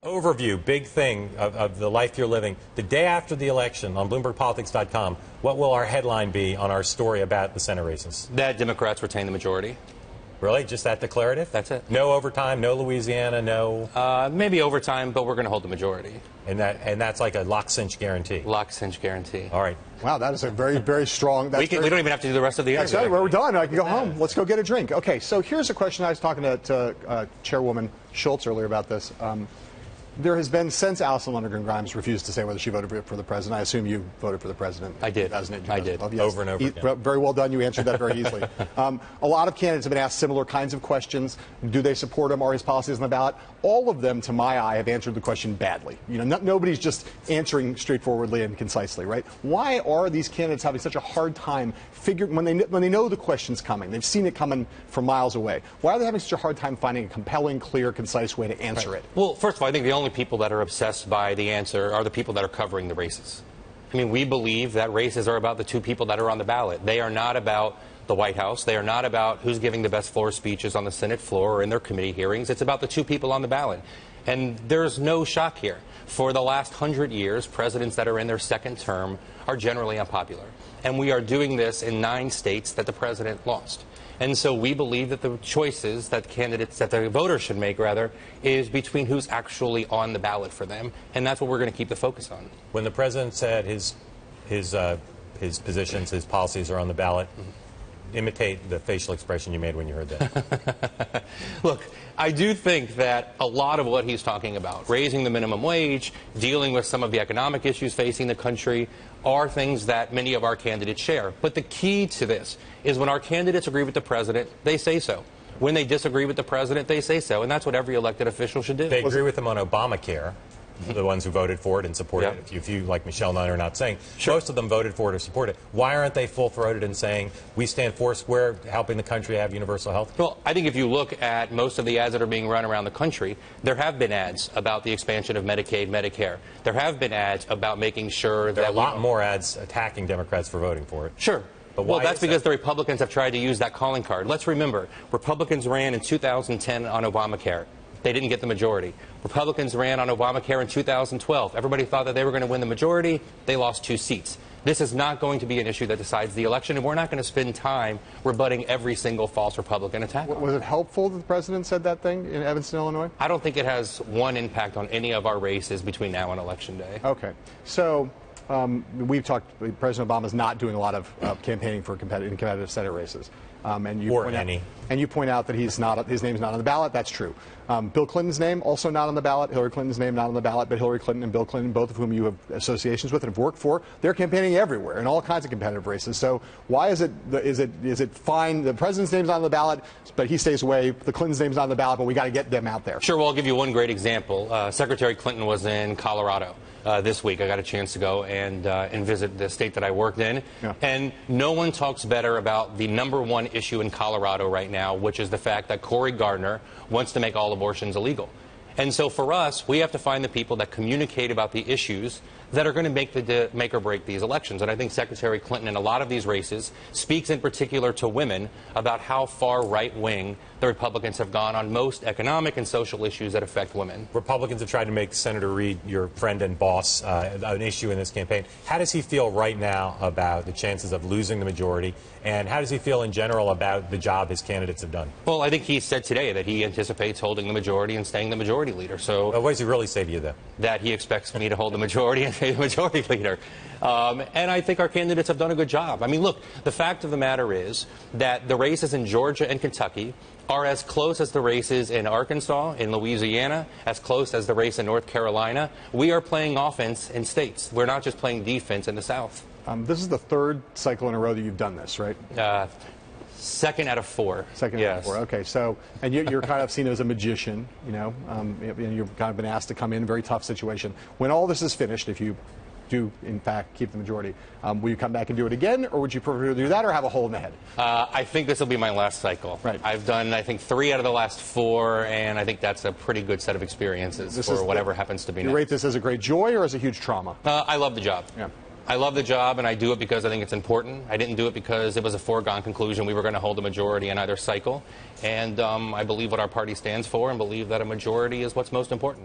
Overview, big thing of the life you're living. The day after the election on BloombergPolitics.com, what will our headline be on our story about the Senate races? That Democrats retain the majority. Really? Just that declarative? That's it. No overtime, no Louisiana, no... Maybe overtime, but we're going to hold the majority. And that's like a lock-cinch guarantee? Lock-cinch guarantee. All right. Wow, that is a very, very strong... We don't even have to do the rest of the year. Exactly. Well, we're done. I can go home. Let's go get a drink. Okay, so here's a question. I was talking to Chairwoman Schultz earlier about this. There has been, since Alison Lonergan-Grimes refused to say whether she voted for the president, I assume you voted for the president. I did. I did. Yes. Over and over again. Very well done. You answered that very easily. A lot of candidates have been asked similar kinds of questions. Do they support him? Are his policies on the ballot? All of them, to my eye, have answered the question badly. You know, nobody's just answering straightforwardly and concisely, right? Why are these candidates having such a hard time when they know the question's coming? They've seen it coming from miles away. Why are they having such a hard time finding a compelling, clear, concise way to answer it? Well, first of all, I think the only people that are obsessed by the answer are the people that are covering the races. I mean, we believe that races are about the two people that are on the ballot. They are not about the White House. They are not about who's giving the best floor speeches on the Senate floor or in their committee hearings. It's about the two people on the ballot. And there's no shock here. For the last 100 years, presidents that are in their second term are generally unpopular. And we are doing this in 9 states that the president lost. And so we believe that the choices that the voters should make, rather, is between who's actually on the ballot for them. And that's what we're going to keep the focus on. When the president said his positions, his policies are on the ballot, imitate the facial expression you made when you heard that. Look, I do think that a lot of what he's talking about, raising the minimum wage, dealing with some of the economic issues facing the country, are things that many of our candidates share. But the key to this is when our candidates agree with the president, they say so. When they disagree with the president, they say so. And that's what every elected official should do. They agree with him on Obamacare. The ones who voted for it and supported it. If you, like Michelle and I, are not saying, most of them voted for it or support it. Why aren't they full-throated in saying, we stand foursquare helping the country have universal health care? Well, I think if you look at most of the ads that are being run around the country, there have been ads about the expansion of Medicaid, Medicare. There have been ads about making sure that... There are a lot more ads attacking Democrats for voting for it. Sure. But well, that's because the Republicans have tried to use that calling card. Let's remember, Republicans ran in 2010 on Obamacare. They didn't get the majority. Republicans ran on Obamacare in 2012. Everybody thought that they were going to win the majority. They lost 2 seats. This is not going to be an issue that decides the election, and we're not going to spend time rebutting every single false Republican attack. Was it helpful that the president said that thing in Evanston, Illinois? I don't think it has one impact on any of our races between now and Election Day. Okay. So we've talked, President Obama's not doing a lot of campaigning for competitive Senate races. And you point out that his name's not on the ballot. That's true. Bill Clinton's name also not on the ballot. Hillary Clinton's name not on the ballot. But Hillary Clinton and Bill Clinton, both of whom you have associations with and have worked for, they're campaigning everywhere in all kinds of competitive races. So why is it fine? The president's name's not on the ballot, but he stays away. The Clintons' name's not on the ballot, but we got to get them out there. Sure. Well, I'll give you one great example. Secretary Clinton was in Colorado. This week I got a chance to go and visit the state that I worked in. Yeah. And no one talks better about the #1 issue in Colorado right now, which is the fact that Cory Gardner wants to make all abortions illegal. And so for us, we have to find the people that communicate about the issues that are going to make or break these elections. And I think Secretary Clinton in a lot of these races speaks in particular to women about how far right-wing the Republicans have gone on most economic and social issues that affect women. Republicans have tried to make Senator Reid, your friend and boss, an issue in this campaign. How does he feel right now about the chances of losing the majority? And how does he feel in general about the job his candidates have done? Well, I think he said today that he anticipates holding the majority and staying the majority leader. So what does he really say to you, though? That he expects me to hold the majority and stay the majority leader. And I think our candidates have done a good job. I mean, look, the fact of the matter is that the races in Georgia and Kentucky are as close as the races in Arkansas, in Louisiana, as close as the race in North Carolina. We are playing offense in states. We're not just playing defense in the South. This is the 3rd cycle in a row that you've done this, right? 2nd out of 4. Second out of 4. Okay. So, and you're kind of seen as a magician, you know. You've kind of been asked to come in a very tough situation. When all this is finished, if you do, in fact, keep the majority, will you come back and do it again, or would you prefer to do that or have a hole in the head? I think this will be my last cycle. Right. I've done, I think, 3 out of the last 4, and I think that's a pretty good set of experiences for whatever happens to be next. You rate this as a great joy or as a huge trauma? I love the job. Yeah. I love the job, and I do it because I think it's important. I didn't do it because it was a foregone conclusion we were going to hold a majority in either cycle. And I believe what our party stands for and believe that a majority is what's most important.